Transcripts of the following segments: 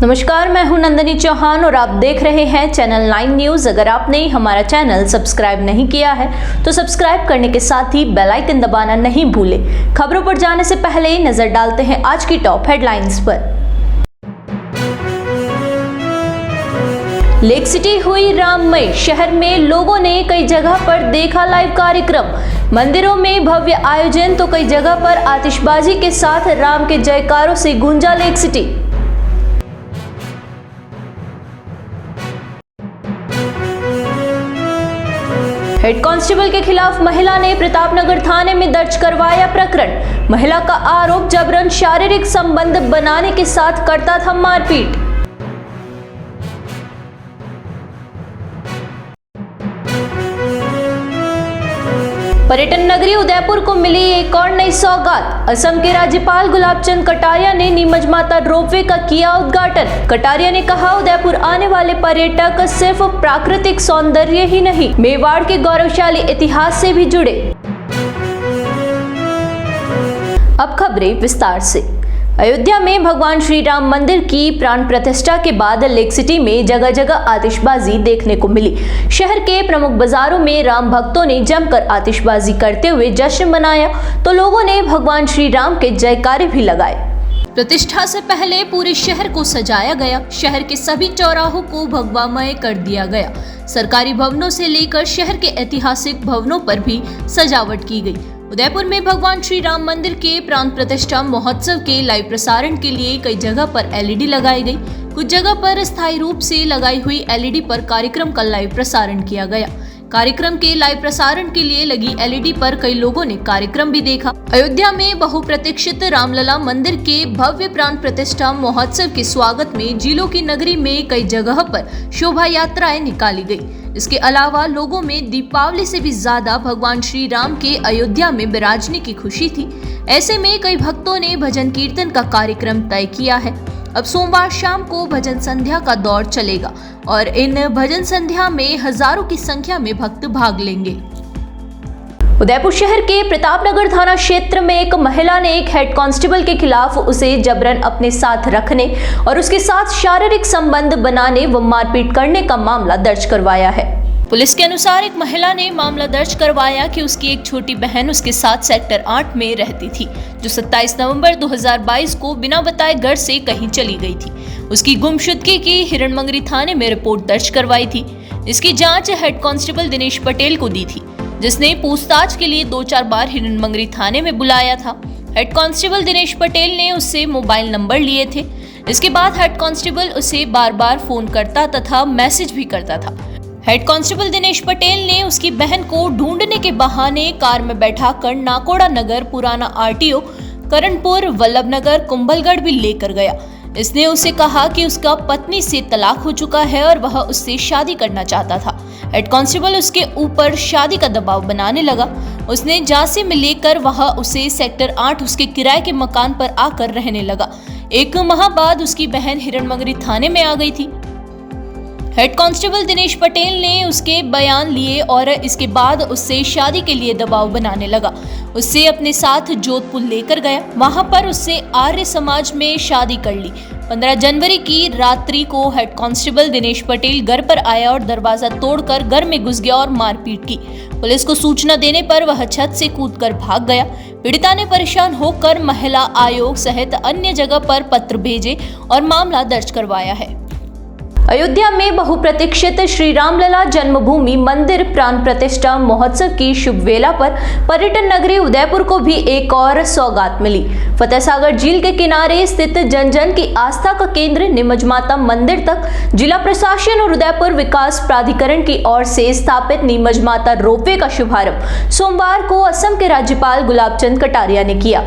नमस्कार, मैं हूं नंदिनी चौहान और आप देख रहे हैं चैनल 9 न्यूज। अगर आपने हमारा चैनल सब्सक्राइब नहीं किया है तो सब्सक्राइब करने के साथ ही बेल आइकन दबाना नहीं भूलें। खबरों पर जाने से पहले नजर डालते हैं आज की टॉप हेडलाइंस पर। लेक सिटी हुई राममय, शहर में लोगों ने कई जगह पर देखा लाइव कार्यक्रम। मंदिरों में भव्य आयोजन तो कई जगह पर आतिशबाजी के साथ राम के जयकारों से गूंजा लेक सिटी। हेड कांस्टेबल के खिलाफ महिला ने प्रतापनगर थाने में दर्ज करवाया प्रकरण। महिला का आरोप जबरन शारीरिक संबंध बनाने के साथ करता था मारपीट। पर्यटन नगरी उदयपुर को मिली एक और नई सौगात। असम के राज्यपाल गुलाबचंद कटारिया ने नीमच माता रोपवे का किया उद्घाटन। कटारिया ने कहा, उदयपुर आने वाले पर्यटक सिर्फ प्राकृतिक सौंदर्य ही नहीं, मेवाड़ के गौरवशाली इतिहास से भी जुड़े। अब खबरें विस्तार से। अयोध्या में भगवान श्री राम मंदिर की प्राण प्रतिष्ठा के बाद लेक सिटी में जगह जगह आतिशबाजी देखने को मिली। शहर के प्रमुख बाजारों में राम भक्तों ने जमकर आतिशबाजी करते हुए जश्न मनाया तो लोगों ने भगवान श्री राम के जयकारे भी लगाए। प्रतिष्ठा से पहले पूरे शहर को सजाया गया। शहर के सभी चौराहों को भगवामय कर दिया गया। सरकारी भवनों से लेकर शहर के ऐतिहासिक भवनों पर भी सजावट की गई। उदयपुर में भगवान श्री राम मंदिर के प्राण प्रतिष्ठा महोत्सव के लाइव प्रसारण के लिए कई जगह पर एलईडी लगाई गई। कुछ जगह पर स्थायी रूप से लगाई हुई एलईडी पर कार्यक्रम का लाइव प्रसारण किया गया। कार्यक्रम के लाइव प्रसारण के लिए लगी एलईडी पर कई लोगों ने कार्यक्रम भी देखा। अयोध्या में बहुप्रतीक्षित रामलला मंदिर के भव्य प्राण प्रतिष्ठा महोत्सव के स्वागत में जिलों की नगरी में कई जगह पर शोभा यात्राएं निकाली गई। इसके अलावा लोगों में दीपावली से भी ज्यादा भगवान श्री राम के अयोध्या में विराजने की खुशी थी। ऐसे में कई भक्तों ने भजन कीर्तन का कार्यक्रम तय किया है। अब सोमवार शाम को भजन संध्या का दौर चलेगा और इन भजन संध्या में हजारों की संख्या में भक्त भाग लेंगे। उदयपुर शहर के प्रतापनगर थाना क्षेत्र में एक महिला ने एक हेड कांस्टेबल के खिलाफ उसे जबरन अपने साथ रखने और उसके साथ शारीरिक संबंध बनाने व मारपीट करने का मामला दर्ज करवाया है। पुलिस के अनुसार एक महिला ने मामला दर्ज करवाया कि उसकी एक छोटी बहन उसके साथ सेक्टर 8 में रहती थी, जो 27 नवंबर 2022 को बिना बताए घर से कहीं चली गई थी। उसकी गुमशुदगी की हिरणमंगरी थाने में रिपोर्ट दर्ज करवाई थी। इसकी जांच हेड कांस्टेबल दिनेश पटेल को दी थी, जिसने पूछताछ के लिए 2-4 बार हिरणमंगरी थाने में बुलाया था। हेड कांस्टेबल दिनेश पटेल ने उससे मोबाइल नंबर लिए थे। इसके बाद हेड कांस्टेबल उसे बार बार फोन करता तथा मैसेज भी करता था। हेड कांस्टेबल दिनेश पटेल ने उसकी बहन को ढूंढने के बहाने कार में बैठाकर नाकोड़ा नगर, पुराना आरटीओ, करणपुर, वल्लभ नगर, कुंभलगढ़ भी लेकर गया। इसने उसे कहा कि उसका पत्नी से तलाक हो चुका है और वह उससे शादी करना चाहता था। हेड कांस्टेबल उसके ऊपर शादी का दबाव बनाने लगा। उसने झांसे में लेकर वह उसे सेक्टर 8 उसके किराए के मकान पर आकर रहने लगा। 1 माह बाद उसकी बहन हिरणमंगरी थाने में आ गई थी। हेड कांस्टेबल दिनेश पटेल ने उसके बयान लिए और इसके बाद उससे शादी के लिए दबाव बनाने लगा। उससे अपने साथ जोधपुर लेकर गया। वहां पर उससे आर्य समाज में शादी कर ली। 15 जनवरी की रात्रि को हेड कांस्टेबल दिनेश पटेल घर पर आया और दरवाजा तोड़कर घर में घुस गया और मारपीट की। पुलिस को सूचना देने पर वह छत से कूदकर भाग गया। पीड़िता ने परेशान होकर महिला आयोग सहित अन्य जगह पर पत्र भेजे और मामला दर्ज करवाया है। अयोध्या में बहुप्रतीक्षित श्री रामलला जन्मभूमि मंदिर प्राण प्रतिष्ठा महोत्सव की शुभ वेला पर पर्यटन नगरी उदयपुर को भी एक और सौगात मिली। फतेह सागर झील के किनारे स्थित जन जन की आस्था का केंद्र नीमच माता मंदिर तक जिला प्रशासन और उदयपुर विकास प्राधिकरण की ओर से स्थापित नीमच माता रोपवे का शुभारंभ सोमवार को असम के राज्यपाल गुलाबचंद कटारिया ने किया।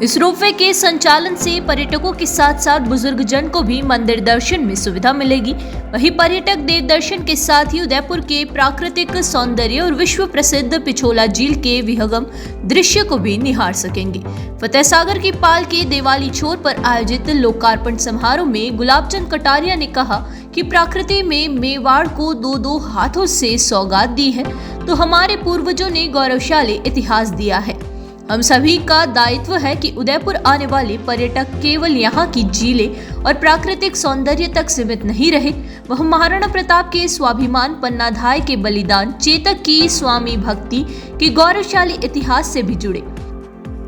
इस रोपवे के संचालन से पर्यटकों के साथ साथ बुजुर्ग जन को भी मंदिर दर्शन में सुविधा मिलेगी। वहीं पर्यटक देव दर्शन के साथ ही उदयपुर के प्राकृतिक सौंदर्य और विश्व प्रसिद्ध पिछोला झील के विहंगम दृश्य को भी निहार सकेंगे। फतेह सागर की पाल के देवाली छोर पर आयोजित लोकार्पण समारोह में गुलाबचंद कटारिया ने कहा कि प्रकृति में मेवाड़ को 2-2 हाथों से सौगात दी है, तो हमारे पूर्वजों ने गौरवशाली इतिहास दिया है। हम सभी का दायित्व है कि उदयपुर आने वाले पर्यटक केवल यहाँ की झीलें और प्राकृतिक सौंदर्य तक सीमित नहीं रहे, वह महाराणा प्रताप के स्वाभिमान, पन्नाधाय के बलिदान, चेतक की स्वामी भक्ति के गौरवशाली इतिहास से भी जुड़े।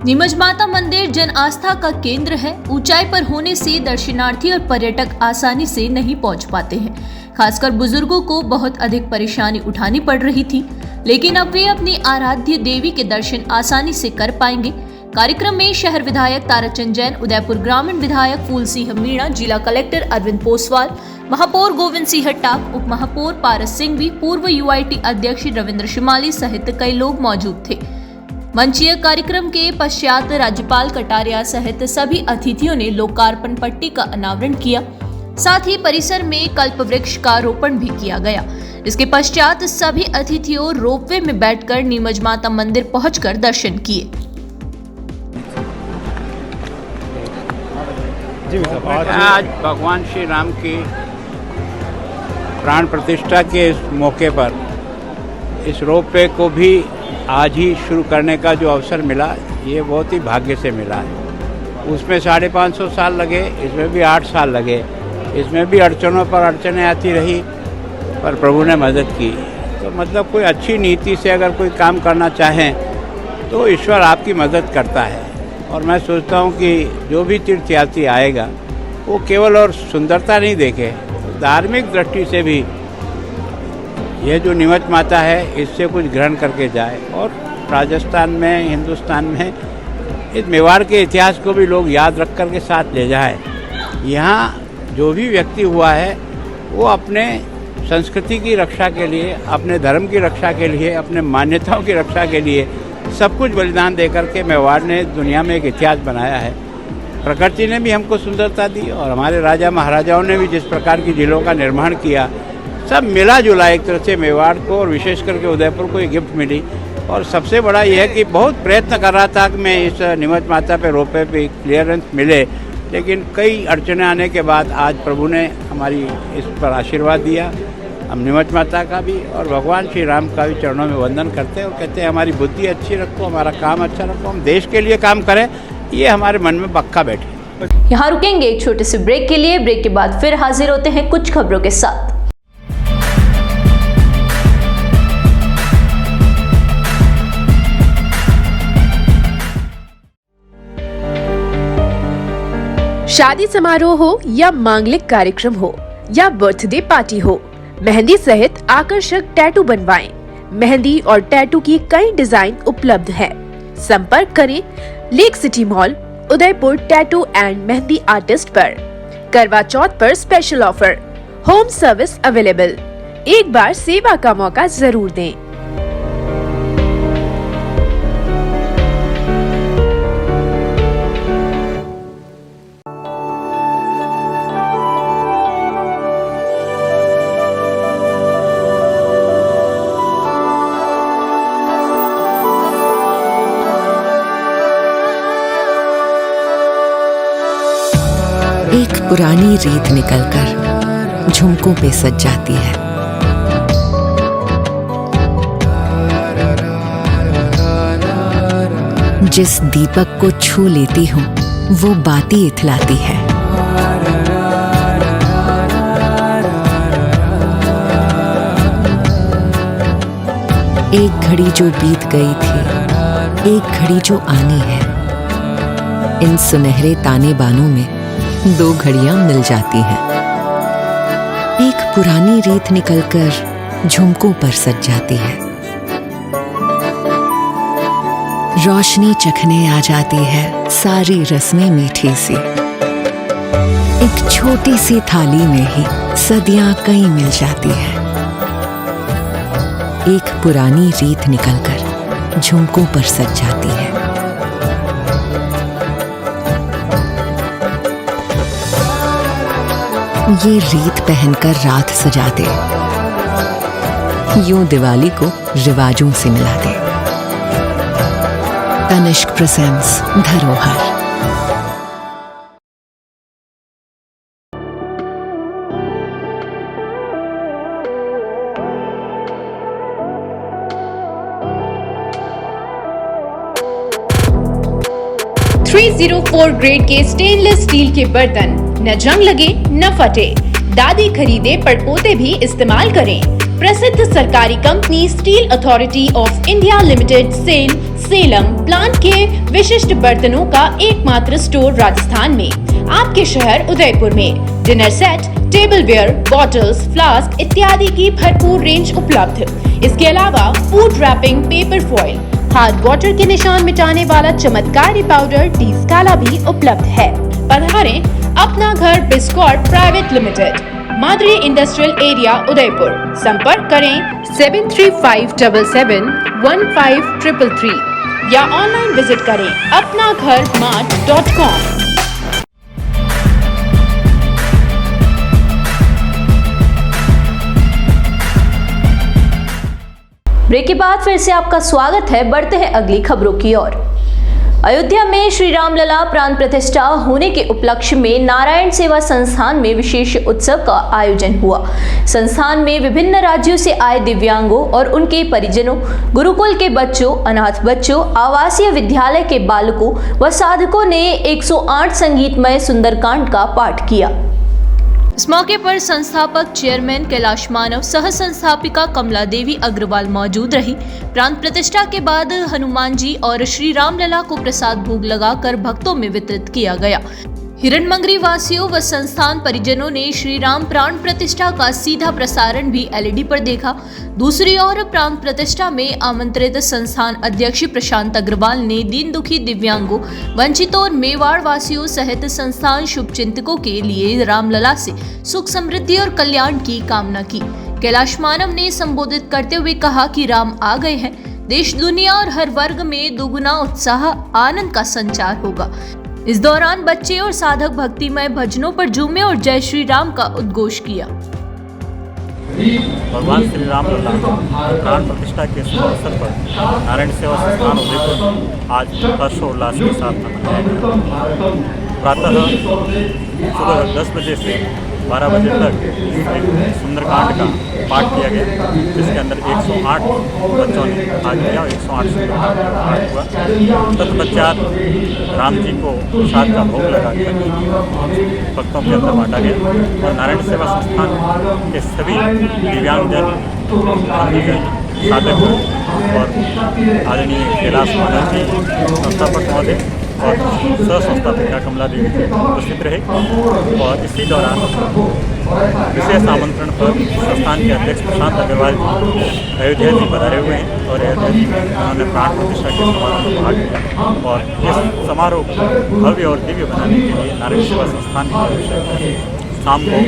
नीमच माता मंदिर जन आस्था का केंद्र है। ऊंचाई पर होने से दर्शनार्थी और पर्यटक आसानी से नहीं पहुंच पाते हैं। खासकर बुजुर्गों को बहुत अधिक परेशानी उठानी पड़ रही थी, लेकिन अब वे अपनी आराध्य देवी के दर्शन आसानी से कर पाएंगे। कार्यक्रम में शहर विधायक ताराचंद जैन, उदयपुर ग्रामीण विधायक फूल सिंह मीणा, जिला कलेक्टर अरविंद पोसवाल, महापौर गोविंद सिंह टाप, उप महापौर पारस सिंघवी, पूर्व यूआईटी अध्यक्ष रविंद्र शिमाली सहित कई लोग मौजूद थे। मंचीय कार्यक्रम के पश्चात राज्यपाल कटारिया सहित सभी अतिथियों ने लोकार्पण पट्टी का अनावरण किया। साथ ही परिसर में कल्प वृक्ष का रोपण भी किया गया। इसके पश्चात सभी अतिथियों रोपवे में बैठकर नीमच माता मंदिर पहुंचकर दर्शन किए। आज भगवान श्री राम की प्राण प्रतिष्ठा के इस मौके पर इस रोपवे को भी आज ही शुरू करने का जो अवसर मिला, ये बहुत ही भाग्य से मिला है। उसमें 550 साल लगे, इसमें भी 8 साल लगे, इसमें भी अड़चनों पर अड़चनें आती रही, पर प्रभु ने मदद की। तो मतलब कोई अच्छी नीति से अगर कोई काम करना चाहें तो ईश्वर आपकी मदद करता है। और मैं सोचता हूँ कि जो भी तीर्थयात्री आएगा वो केवल और सुंदरता नहीं देखे, तो धार्मिक दृष्टि से भी ये जो नीमच माता है इससे कुछ ग्रहण करके जाए। और राजस्थान में, हिंदुस्तान में इस मेवाड़ के इतिहास को भी लोग याद रख कर के साथ ले जाए। यहाँ जो भी व्यक्ति हुआ है वो अपने संस्कृति की रक्षा के लिए, अपने धर्म की रक्षा के लिए, अपने मान्यताओं की रक्षा के लिए सब कुछ बलिदान दे करके मेवाड़ ने दुनिया में एक इतिहास बनाया है। प्रकृति ने भी हमको सुंदरता दी और हमारे राजा महाराजाओं ने भी जिस प्रकार की झीलों का निर्माण किया, सब मिला जुला एक तरह से मेवाड़ को और विशेष करके उदयपुर को ये गिफ्ट मिली। और सबसे बड़ा यह है कि बहुत प्रयत्न कर रहा था कि मैं इस नीमच माता पे रोपवे पे क्लियरेंस मिले, लेकिन कई अड़चनें आने के बाद आज प्रभु ने हमारी इस पर आशीर्वाद दिया। हम नीमच माता का भी और भगवान श्री राम का भी चरणों में वंदन करते हैं और कहते हैं हमारी बुद्धि अच्छी रखो, हमारा काम अच्छा रखो, हम देश के लिए काम करें, ये हमारे मन में पक्का बैठे। यहाँ रुकेंगे एक छोटे से ब्रेक के लिए। ब्रेक के बाद फिर हाजिर होते हैं कुछ खबरों के साथ। शादी समारोह हो या मांगलिक कार्यक्रम हो या बर्थडे पार्टी हो, मेहंदी सहित आकर्षक टैटू बनवाएं। मेहंदी और टैटू की कई डिजाइन उपलब्ध है। संपर्क करें lake city mall, Udaipur tattoo and mehndi artist पर। करवा चौथ पर special offer, home service available. एक बार सेवा का मौका जरूर दें। एक पुरानी रीत निकलकर झुमकों पे सज जाती है। जिस दीपक को छू लेती हूँ वो बाती इथलाती है। एक घड़ी जो बीत गई थी, एक घड़ी जो आनी है। इन सुनहरे ताने बानों में 2 घड़ियां मिल जाती हैं। एक पुरानी रीत निकलकर झुमकों पर सज जाती है। रोशनी चखने आ जाती है सारी रस्में मीठी सी। एक छोटी सी थाली में ही सदियां कई मिल जाती है। एक पुरानी रीत निकलकर झुमकों पर सज जाती है। ये रीत पहनकर रात सजा दे, यूं दिवाली को रिवाजों से मिला दे। तनिष्क प्रेजेंट्स धरोहर। 304 ग्रेड के स्टेनलेस स्टील के बर्तन न जंग लगे न फटे। दादी खरीदे पड़पोते भी इस्तेमाल करें। प्रसिद्ध सरकारी company steel authority of India limited Salem plant के विशिष्ट बर्तनों का एकमात्र स्टोर राजस्थान में, आपके शहर उदयपुर में। Dinner set, tableware, bottles, flask इत्यादि की भरपूर रेंज उपलब्ध। इसके अलावा food wrapping, paper foil, hard water के निशान मिटाने वाला चमत्कारी पाउडर टी स्काला भी उपलब्ध है। पधारें अपना घर Biscott private limited, Madri industrial area Udaipur. संपर्क करें 7357715333 या ऑनलाइन विजिट करें apnagharmart.com। ब्रेक के बाद फिर से आपका स्वागत है। बढ़ते हैं अगली खबरों की ओर। अयोध्या में श्री रामलला प्राण प्रतिष्ठा होने के उपलक्ष्य में नारायण सेवा संस्थान में विशेष उत्सव का आयोजन हुआ। संस्थान में विभिन्न राज्यों से आए दिव्यांगों और उनके परिजनों, गुरुकुल के बच्चों, अनाथ बच्चों, आवासीय विद्यालय के बालकों व साधकों ने 108 संगीतमय सुंदरकांड का पाठ किया। इस मौके पर संस्थापक चेयरमैन कैलाश मानव, सह संस्थापिका कमला देवी अग्रवाल मौजूद रही। प्राण प्रतिष्ठा के बाद हनुमान जी और श्री रामलला को प्रसाद भोग लगाकर भक्तों में वितरित किया गया। हिरणमंगरी वासियों व संस्थान परिजनों ने श्री राम प्राण प्रतिष्ठा का सीधा प्रसारण भी एलईडी पर देखा। दूसरी ओर प्राण प्रतिष्ठा में आमंत्रित संस्थान अध्यक्ष प्रशांत अग्रवाल ने दीन दुखी दिव्यांगों, वंचितों और मेवाड़ वासियों सहित संस्थान शुभचिंतकों के लिए रामलला से सुख, समृद्धि और कल्याण की कामना की। कैलाश मानव ने संबोधित करते हुए कहा कि राम आ गए हैं, देश दुनिया और हर वर्ग में दोगुना उत्साह, आनंद का संचार होगा। इस दौरान बच्चे और साधक भक्तिमय भजनों पर झूमे और जय श्री राम का उद्घोष किया। भगवान श्री रामलला प्राण प्रतिष्ठा के शुभ अवसर पर नारायण सेवा संस्थान उदयपुर आज हर्षोल्लास के साथ मनाया गया। प्रातः सुबह 10 बजे से 12 बजे तक सुंदरकांड का पाठ किया गया, जिसके अंदर 108 बच्चों ने भाग लिया और 108 सुंदरकांड का पाठ हुआ। तत्पश्चात राम जी को प्रसाद का भोग लगाकर भक्तों के अंदर बांटा गया और नारायण सेवा संस्थान के सभी दिव्यांगजन, साधक और आदरणीय कैलाश मानव जी, संस्थापक महोदय और सह संस्थापिका कमला देवी जी उपस्थित रहे। और इसी दौरान विशेष आमंत्रण पर संस्थान के अध्यक्ष प्रशांत अग्रवाल जी अयोध्या जी पधारे हुए हैं और अयोध्या जी में उन्होंने प्राण प्रतिष्ठा के समारोह में भाग लिया। और इस समारोह को भव्य और दिव्य बनाने के लिए नारायण सेवा संस्थान की शाम को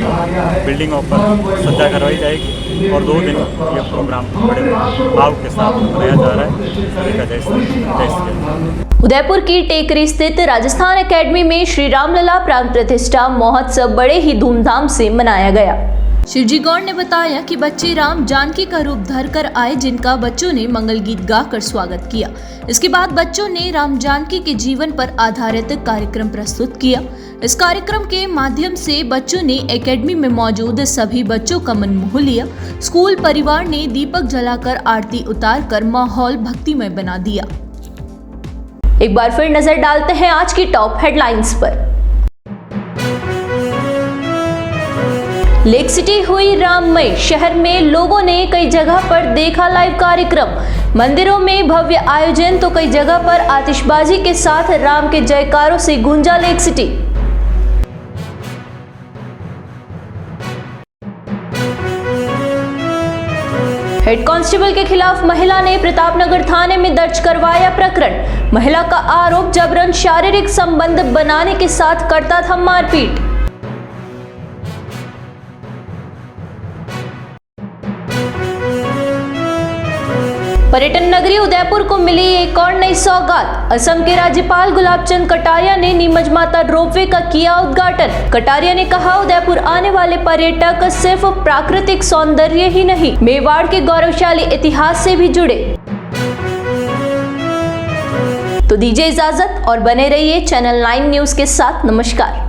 बिल्डिंगों पर सज्जा करवाई जाएगी और 2 दिन यह प्रोग्राम बड़े भाव के साथ मनाया जा रहा है। सभी का जय श्री। उदयपुर की टेकरी स्थित राजस्थान एकेडमी में श्री रामलला प्राण प्रतिष्ठा महोत्सव बड़े ही धूमधाम से मनाया गया। शिवजी गौड़ ने बताया कि बच्चे राम जानकी का रूप धर कर आए, जिनका बच्चों ने मंगल गीत गाकर स्वागत किया। इसके बाद बच्चों ने राम जानकी के जीवन पर आधारित कार्यक्रम प्रस्तुत किया। इस कार्यक्रम के माध्यम से बच्चों ने एकेडमी में मौजूद सभी बच्चों का मन मोह लिया। स्कूल परिवार ने दीपक जलाकर आरती उतारकर माहौल भक्तिमय बना दिया। एक बार फिर नजर डालते हैं आज की टॉप हेडलाइंस पर। लेक सिटी हुई राममय, शहर में लोगों ने कई जगह पर देखा लाइव कार्यक्रम। मंदिरों में भव्य आयोजन तो कई जगह पर आतिशबाजी के साथ राम के जयकारों से गूंजा लेक सिटी। हेड कांस्टेबल के खिलाफ महिला ने प्रतापनगर थाने में दर्ज करवाया प्रकरण। महिला का आरोप जबरन शारीरिक संबंध बनाने के साथ करता था मारपीट। पर्यटन नगरी उदयपुर को मिली एक और नई सौगात। असम के राज्यपाल गुलाब चंद कटारिया ने नीमच माता रोपवे का किया उद्घाटन। कटारिया ने कहा, उदयपुर आने वाले पर्यटक सिर्फ प्राकृतिक सौंदर्य ही नहीं, मेवाड़ के गौरवशाली इतिहास से भी जुड़े। तो दीजिए इजाजत और बने रहिए चैनल 9 न्यूज के साथ। नमस्कार।